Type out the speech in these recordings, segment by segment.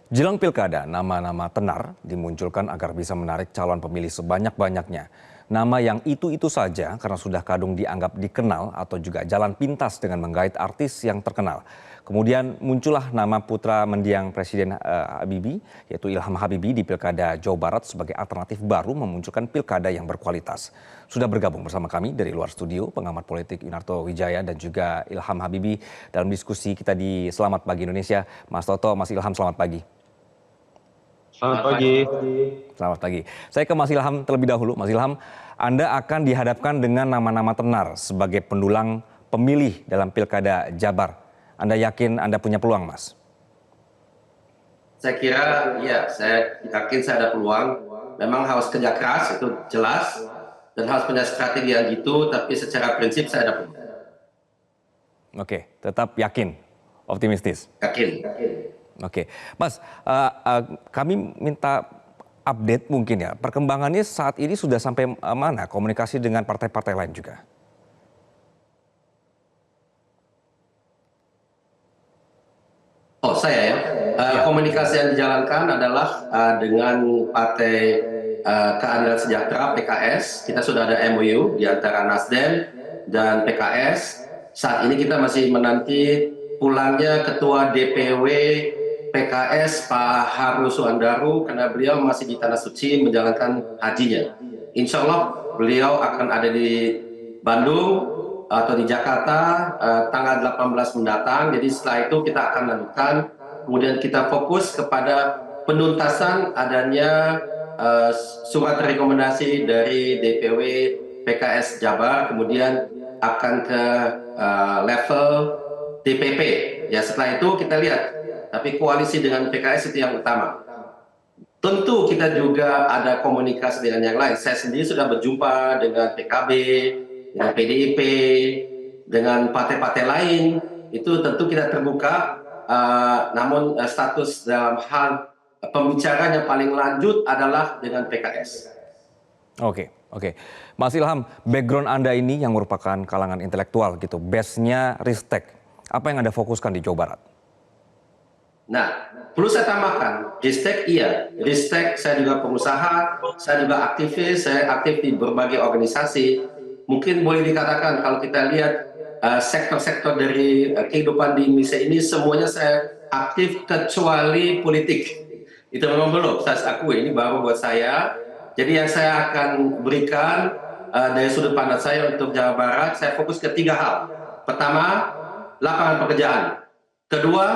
Jelang pilkada, nama-nama tenar dimunculkan agar bisa menarik calon pemilih sebanyak-banyaknya. Nama yang itu-itu saja karena sudah kadung dianggap dikenal atau juga jalan pintas dengan menggait artis yang terkenal. Kemudian muncullah nama putra mendiang Presiden Habibie, yaitu Ilham Habibie di Pilkada Jawa Barat sebagai alternatif baru memunculkan pilkada yang berkualitas. Sudah bergabung bersama kami dari luar studio, pengamat politik Yunarto Wijaya dan juga Ilham Habibie dalam diskusi kita di Selamat Pagi Indonesia. Mas Toto, Mas Ilham, selamat pagi. Selamat pagi. Selamat pagi. Saya ke Mas Ilham terlebih dahulu. Mas Ilham, Anda akan dihadapkan dengan nama-nama tenar sebagai pendulang pemilih dalam Pilkada Jabar. Anda yakin Anda punya peluang, Mas? Saya kira ya, saya yakin saya ada peluang. Memang harus kerja keras, itu jelas. Dan harus punya strategi yang gitu, tapi secara prinsip saya ada peluang. Oke, tetap yakin, optimistis. Yakin. Oke, Mas, kami minta update mungkin ya, perkembangannya saat ini sudah sampai mana komunikasi dengan partai-partai lain juga? Oh, saya ya. Komunikasi yang dijalankan adalah dengan Partai Keadilan Sejahtera (PKS). Kita sudah ada MOU di antara Nasdem dan PKS. Saat ini kita masih menanti pulangnya Ketua DPW PKS Pak Harus Suandaru karena beliau masih di Tanah Suci menjalankan hajinya. Insya Allah beliau akan ada di Bandung atau di Jakarta tanggal 18 mendatang. Jadi setelah itu kita akan lanjutkan. Kemudian kita fokus kepada penuntasan adanya surat rekomendasi dari DPW PKS Jabar, kemudian akan ke level DPP. Ya setelah itu kita lihat. Tapi koalisi dengan PKS itu yang utama. Tentu kita juga ada komunikasi dengan yang lain. Saya sendiri sudah berjumpa dengan PKB, dengan PDIP, dengan partai-partai lain. Itu tentu kita terbuka. Namun status dalam hal pembicaraan yang paling lanjut adalah dengan PKS. Oke. Mas Ilham, background Anda ini yang merupakan kalangan intelektual gitu, base-nya Ristek. Apa yang Anda fokuskan di Jawa Barat? Nah, perlu saya tambahkan, Ristek iya. Ristek saya juga pengusaha, saya juga aktivis, saya aktif di berbagai organisasi. Mungkin boleh dikatakan kalau kita lihat sektor-sektor dari kehidupan di Indonesia ini semuanya saya aktif kecuali politik. Itu memang belum, saya akui ini baru buat saya. Jadi yang saya akan berikan dari sudut pandang saya untuk Jawa Barat, saya fokus ke 3 hal. Pertama, lapangan pekerjaan. Kedua,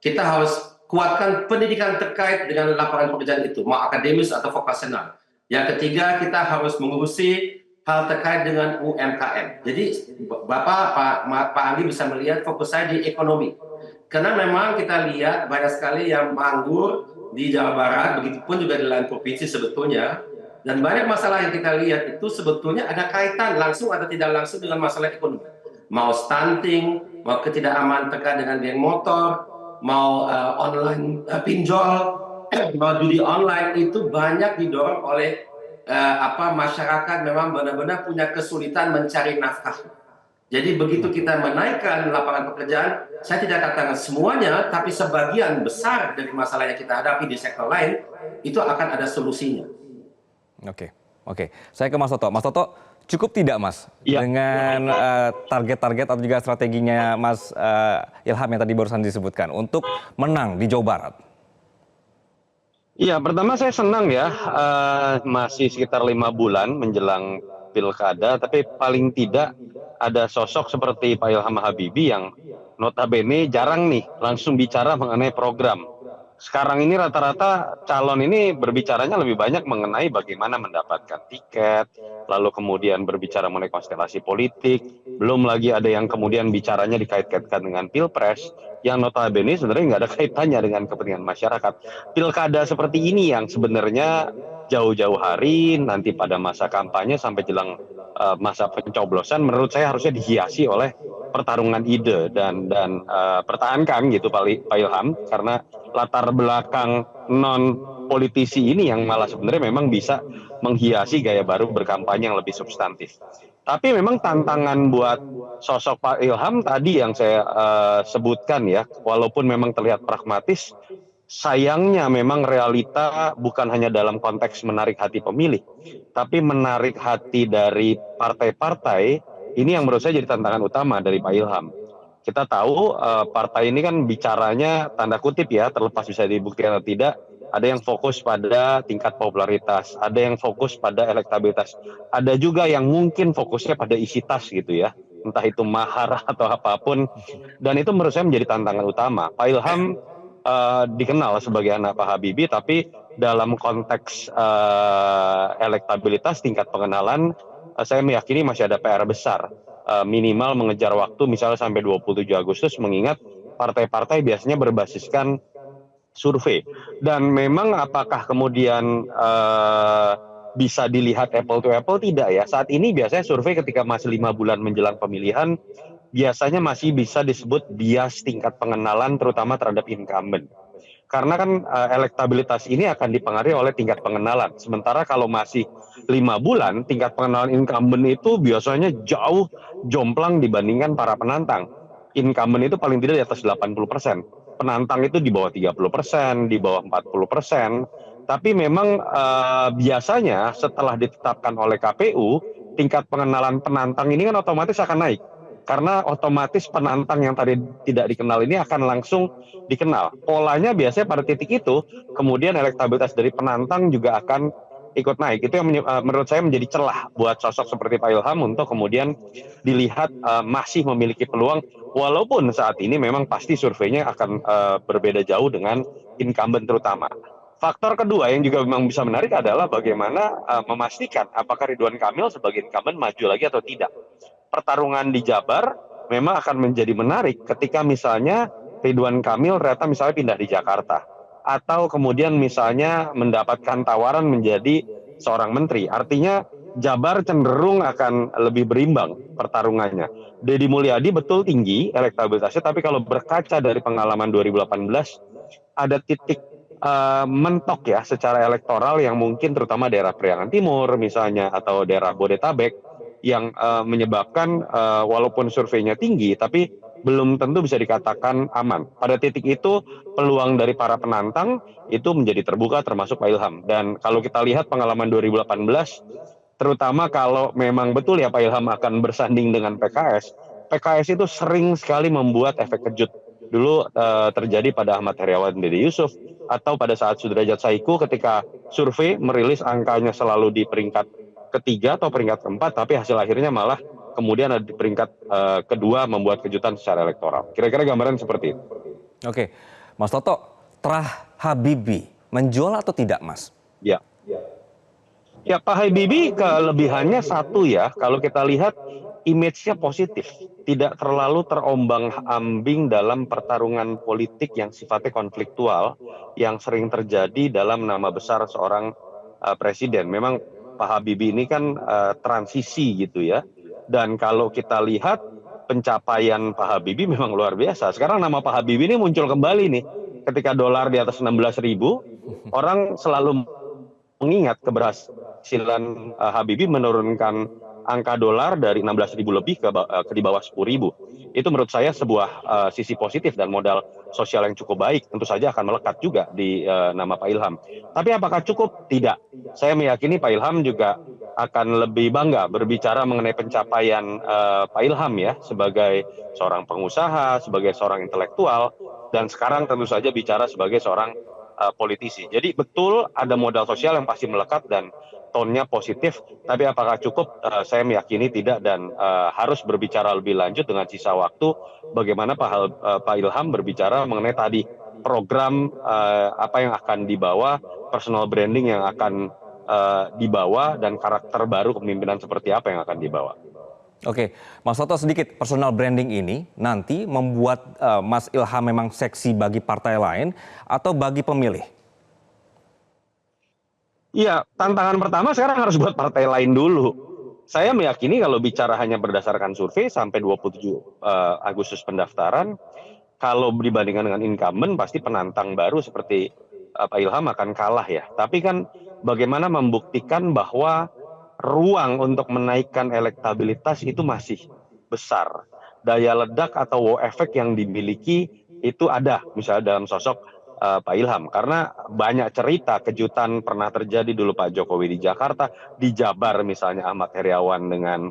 kita harus kuatkan pendidikan terkait dengan lapangan pekerjaan itu, mau akademis atau vokasional. Yang ketiga, kita harus mengurusi hal terkait dengan UMKM. Jadi Pak Andi bisa melihat fokus saya di ekonomi. Karena memang kita lihat banyak sekali yang menganggur di Jawa Barat, begitupun juga di lain provinsi sebetulnya. Dan banyak masalah yang kita lihat itu sebetulnya ada kaitan langsung atau tidak langsung dengan masalah ekonomi. Mau stunting, mau ketidakamanan terkait dengan geng motor, mau online pinjol, mau judi online, itu banyak didorong oleh masyarakat memang benar-benar punya kesulitan mencari nafkah. Jadi begitu kita menaikkan lapangan pekerjaan, saya tidak katakan semuanya, tapi sebagian besar dari masalah yang kita hadapi di sektor lain, itu akan ada solusinya. Oke. Saya ke Mas Toto. Mas Toto, cukup tidak Mas dengan target-target atau juga strateginya Mas Ilham yang tadi barusan disebutkan untuk menang di Jawa Barat? Iya, pertama saya senang ya, masih sekitar 5 bulan menjelang pilkada, tapi paling tidak ada sosok seperti Pak Ilham Habibie yang notabene jarang nih langsung bicara mengenai program. Sekarang ini rata-rata calon ini berbicaranya lebih banyak mengenai bagaimana mendapatkan tiket, lalu kemudian berbicara mengenai konstelasi politik, belum lagi ada yang kemudian bicaranya dikait-kaitkan dengan pilpres, yang notabene sebenarnya nggak ada kaitannya dengan kepentingan masyarakat. Pilkada seperti ini yang sebenarnya jauh-jauh hari, nanti pada masa kampanye sampai jelang masa pencoblosan, menurut saya harusnya dihiasi oleh pertarungan ide dan pertahankan gitu Pak Ilham, karena latar belakang non politisi ini yang malah sebenarnya memang bisa menghiasi gaya baru berkampanye yang lebih substantif. Tapi memang tantangan buat sosok Pak Ilham tadi yang saya sebutkan ya, walaupun memang terlihat pragmatis, sayangnya memang realita bukan hanya dalam konteks menarik hati pemilih, tapi menarik hati dari partai-partai. Ini yang menurut saya jadi tantangan utama dari Pak Ilham. Kita tahu partai ini kan bicaranya tanda kutip ya, terlepas bisa dibuktikan atau tidak, ada yang fokus pada tingkat popularitas, ada yang fokus pada elektabilitas, ada juga yang mungkin fokusnya pada isi tas gitu ya, entah itu mahar atau apapun. Dan itu menurut saya menjadi tantangan utama. Pak Ilham dikenal sebagai anak Pak Habibie, tapi dalam konteks elektabilitas, tingkat pengenalan, saya meyakini masih ada PR besar. Minimal mengejar waktu misalnya sampai 27 Agustus, mengingat partai-partai biasanya berbasiskan survei. Dan memang apakah kemudian bisa dilihat apple to apple? Tidak ya. Saat ini biasanya survei ketika masih 5 bulan menjelang pemilihan, biasanya masih bisa disebut bias tingkat pengenalan terutama terhadap incumbent. Karena kan elektabilitas ini akan dipengaruhi oleh tingkat pengenalan. Sementara kalau masih 5 bulan, tingkat pengenalan incumbent itu biasanya jauh jomplang dibandingkan para penantang. Incumbent itu paling tidak di atas 80%. Penantang itu di bawah 30%, di bawah 40%. Tapi memang biasanya setelah ditetapkan oleh KPU, tingkat pengenalan penantang ini kan otomatis akan naik. Karena otomatis penantang yang tadi tidak dikenal ini akan langsung dikenal. Polanya biasanya pada titik itu, kemudian elektabilitas dari penantang juga akan ikut naik. Itu yang menurut saya menjadi celah buat sosok seperti Pak Ilham untuk kemudian dilihat masih memiliki peluang, walaupun saat ini memang pasti surveinya akan berbeda jauh dengan incumbent terutama. Faktor kedua yang juga memang bisa menarik adalah bagaimana memastikan apakah Ridwan Kamil sebagai incumbent maju lagi atau tidak. Pertarungan di Jabar memang akan menjadi menarik ketika misalnya Ridwan Kamil ternyata misalnya pindah di Jakarta, atau kemudian misalnya mendapatkan tawaran menjadi seorang menteri. Artinya Jabar cenderung akan lebih berimbang pertarungannya. Deddy Mulyadi betul tinggi elektabilitasnya, tapi kalau berkaca dari pengalaman 2018, ada titik mentok ya secara elektoral yang mungkin terutama daerah Priangan Timur misalnya atau daerah Bodetabek yang menyebabkan walaupun surveinya tinggi tapi belum tentu bisa dikatakan aman. Pada titik itu peluang dari para penantang itu menjadi terbuka termasuk Pak Ilham. Dan kalau kita lihat pengalaman 2018, terutama kalau memang betul ya Pak Ilham akan bersanding dengan PKS, PKS itu sering sekali membuat efek kejut. Dulu terjadi pada Ahmad Heriawan Dede Yusuf, atau pada saat Sudrajat Saiku ketika survei merilis angkanya selalu di peringkat ketiga atau peringkat keempat, tapi hasil akhirnya malah kemudian ada di peringkat kedua membuat kejutan secara elektoral. Kira-kira gambaran seperti itu. Oke, Mas Toto, terah Habibie menjual atau tidak, Mas? Ya. Ya, Pak Habibie kelebihannya satu ya, kalau kita lihat image-nya positif, tidak terlalu terombang-ambing dalam pertarungan politik yang sifatnya konfliktual, yang sering terjadi dalam nama besar seorang presiden. Memang Pak Habibie ini kan transisi gitu ya, dan kalau kita lihat pencapaian Pak Habibie memang luar biasa. Sekarang nama Pak Habibie ini muncul kembali nih, ketika dolar di atas 16.000, orang selalu mengingat keberhasilan Habibie menurunkan angka dolar dari 16.000 lebih ke di bawah 10.000. Itu menurut saya sebuah sisi positif dan modal sosial yang cukup baik. Tentu saja akan melekat juga di nama Pak Ilham. Tapi apakah cukup? Tidak. Saya meyakini Pak Ilham juga akan lebih bangga berbicara mengenai pencapaian Pak Ilham ya, sebagai seorang pengusaha, sebagai seorang intelektual, dan sekarang tentu saja bicara sebagai seorang politisi. Jadi betul ada modal sosial yang pasti melekat dan tone-nya positif, tapi apakah cukup? Saya meyakini tidak, dan harus berbicara lebih lanjut dengan sisa waktu bagaimana Pak Ilham berbicara mengenai tadi program apa yang akan dibawa, personal branding yang akan dibawa, dan karakter baru kepemimpinan seperti apa yang akan dibawa. Oke, Mas Toto, sedikit personal branding ini nanti membuat Mas Ilham memang seksi bagi partai lain atau bagi pemilih? Iya, tantangan pertama sekarang harus buat partai lain dulu. Saya meyakini kalau bicara hanya berdasarkan survei sampai 27 Agustus pendaftaran, kalau dibandingkan dengan incumbent pasti penantang baru seperti Pak Ilham akan kalah ya. Tapi kan bagaimana membuktikan bahwa ruang untuk menaikkan elektabilitas itu masih besar. Daya ledak atau wow effect yang dimiliki itu ada, misalnya dalam sosok Pak Ilham, karena banyak cerita kejutan pernah terjadi dulu Pak Jokowi di Jakarta, di Jabar misalnya Ahmad Heriawan dengan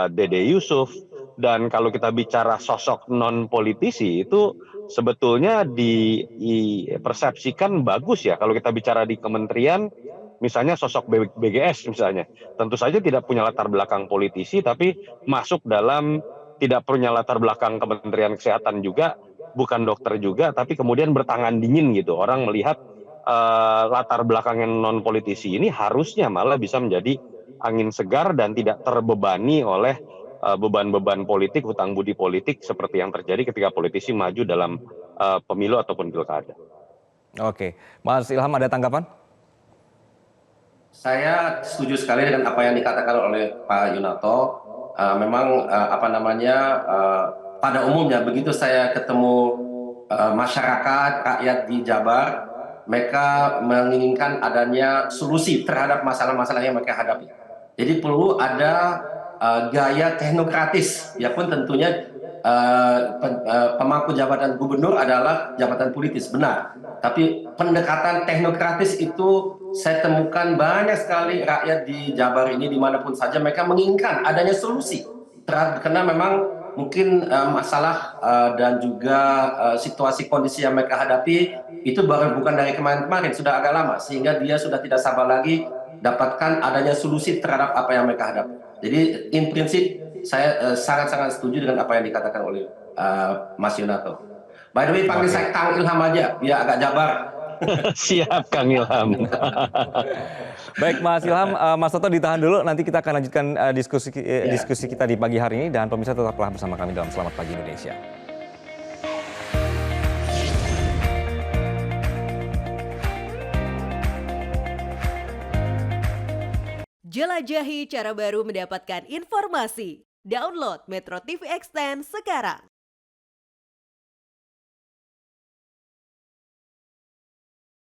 Dede Yusuf, dan kalau kita bicara sosok non politisi itu sebetulnya dipersepsikan bagus ya kalau kita bicara di kementerian, misalnya sosok BGS misalnya, tentu saja tidak punya latar belakang politisi tapi masuk dalam, tidak punya latar belakang Kementerian Kesehatan juga, bukan dokter juga, tapi kemudian bertangan dingin gitu. Orang melihat latar belakang yang non politisi ini harusnya malah bisa menjadi angin segar dan tidak terbebani oleh beban-beban politik, hutang budi politik seperti yang terjadi ketika politisi maju dalam pemilu ataupun pilkada. Oke, Mas Ilham ada tanggapan? Saya setuju sekali dengan apa yang dikatakan oleh Pak Yunato. Memang pada umumnya begitu saya ketemu masyarakat, rakyat di Jabar, mereka menginginkan adanya solusi terhadap masalah-masalah yang mereka hadapi. Jadi perlu ada gaya teknokratis, ya pun tentunya pemangku jabatan gubernur adalah jabatan politis, benar. Tapi pendekatan teknokratis itu saya temukan banyak sekali rakyat di Jabar ini dimanapun saja mereka menginginkan adanya solusi. Karena memang mungkin masalah dan juga situasi kondisi yang mereka hadapi itu bukan dari kemarin-kemarin, sudah agak lama, sehingga dia sudah tidak sabar lagi dapatkan adanya solusi terhadap apa yang mereka hadapi. Jadi in prinsip saya sangat-sangat setuju dengan apa yang dikatakan oleh Mas Yunato. By the way, panggil saya Kang Ilham aja, biar agak Jabar. Siap Kang Ilham. Baik Mas Ilham, Mas Toto ditahan dulu, nanti kita akan lanjutkan diskusi kita di pagi hari ini, dan pemirsa tetaplah bersama kami dalam Selamat Pagi Indonesia. Jelajahi cara baru mendapatkan informasi. Download Metro TV Extend sekarang.